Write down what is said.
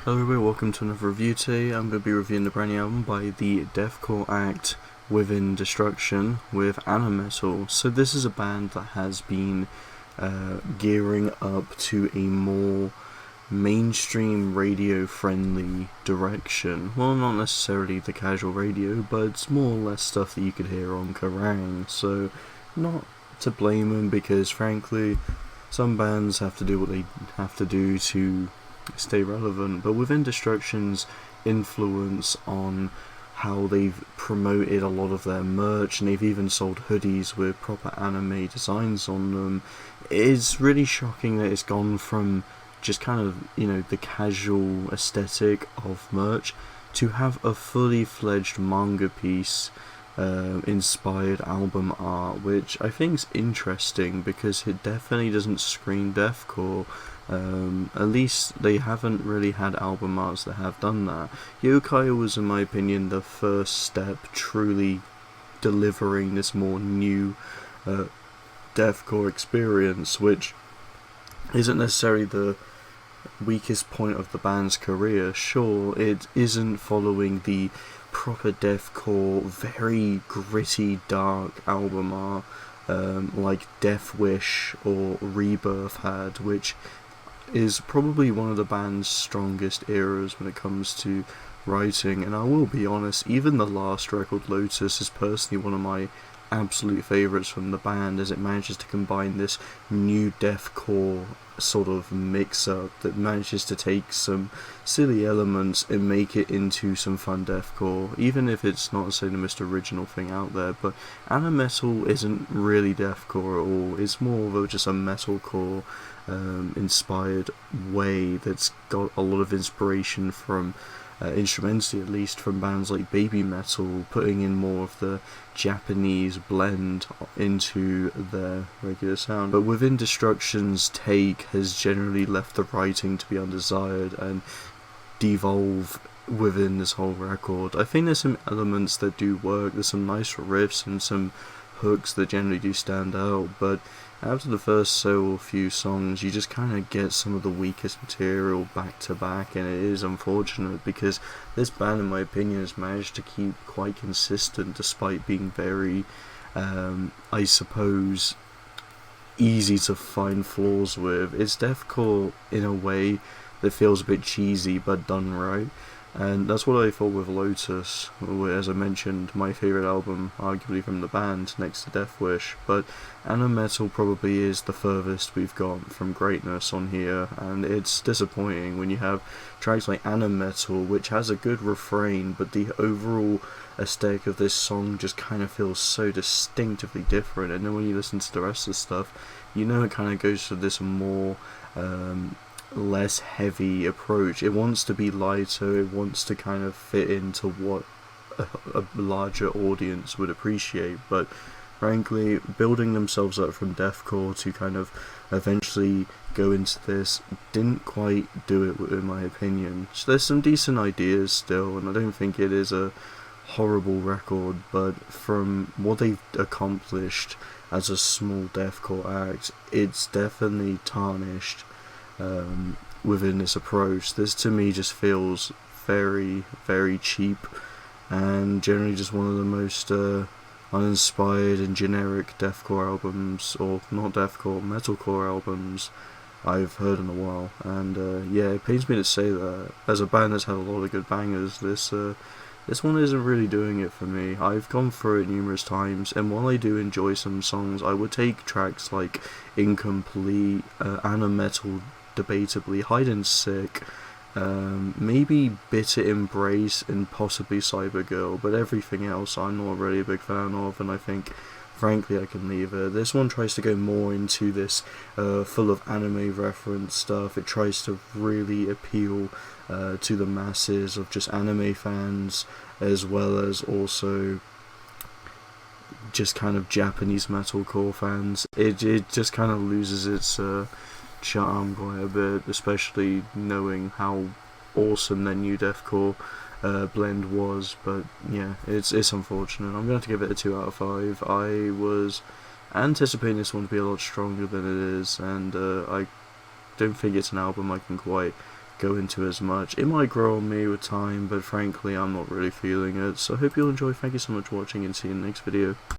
Hello everybody, welcome to another review today. I'm going to be reviewing the brand new album by the deathcore act Within Destruction with ANIMETAL. So this is a band that has been gearing up to a more mainstream radio friendly direction. Well, not necessarily the casual radio, but it's more or less stuff that you could hear on Kerrang. So not to blame them, because frankly some bands have to do what they have to do to stay relevant, but Within Destruction's influence on how they've promoted a lot of their merch, and they've even sold hoodies with proper anime designs on them, is really shocking that it's gone from just kind of, the casual aesthetic of merch to have a fully fledged manga piece inspired album art, which I think is interesting because it definitely doesn't scream deathcore. At least they haven't really had album arts that have done that. Yokai was, in my opinion, the first step truly delivering this more new deathcore experience, which isn't necessarily the weakest point of the band's career. Sure, it isn't following the proper deathcore, very gritty, dark album art like Death Wish or Rebirth had, which is probably one of the band's strongest eras when it comes to writing. And I will be honest, even the last record, Lotus, is personally one of my absolute favourites from the band, as it manages to combine this new deathcore sort of mix-up that manages to take some silly elements and make it into some fun deathcore, even if it's not necessarily the most original thing out there. But ANIMETAL isn't really deathcore at all. It's more of just a metalcore inspired way that's got a lot of inspiration from instrumentally, at least, from bands like Baby Metal, putting in more of the Japanese blend into their regular sound. But Within Destruction's take has generally left the writing to be undesired and devolve within this whole record. I think there's some elements that do work, there's some nice riffs and some hooks that generally do stand out, but after the first few songs, you just kind of get some of the weakest material back to back, and it is unfortunate because this band, in my opinion, has managed to keep quite consistent despite being very, I suppose, easy to find flaws with. It's deathcore in a way that feels a bit cheesy but done right. And that's what I thought with Lotus, as I mentioned, my favourite album, arguably, from the band, next to Death Wish. But ANIMETAL probably is the furthest we've got from greatness on here, and it's disappointing when you have tracks like ANIMETAL, which has a good refrain, but the overall aesthetic of this song just kind of feels so distinctively different. And then when you listen to the rest of the stuff, it kind of goes for this more less heavy approach. It wants to be lighter, it wants to kind of fit into what a larger audience would appreciate, but frankly, building themselves up from deathcore to kind of eventually go into this didn't quite do it, in my opinion. So there's some decent ideas still, and I don't think it is a horrible record, but from what they've accomplished as a small deathcore act, it's definitely tarnished within this approach. This to me just feels very, very cheap, and generally just one of the most uninspired and generic deathcore albums, or not deathcore, metalcore albums I've heard in a while. And it pains me to say that as a band that's had a lot of good bangers, this one isn't really doing it for me. I've gone through it numerous times, and while I do enjoy some songs, I would take tracks like Incomplete, ANIMETAL, debatably, Hide and Sick, maybe Bitter Embrace, and possibly Cybergirl, but everything else I'm not really a big fan of, and I think, frankly, I can leave it. This one tries to go more into this full of anime reference stuff. It tries to really appeal to the masses of just anime fans, as well as also just kind of Japanese metalcore fans. It just kind of loses its charm quite a bit, especially knowing how awesome their new deathcore blend was. But yeah, it's unfortunate. I'm going to give it a 2 out of 5. I was anticipating this one to be a lot stronger than it is, and I don't think it's an album I can quite go into as much. It might grow on me with time, but frankly I'm not really feeling it. So I hope you'll enjoy. Thank you so much for watching, and see you in the next video.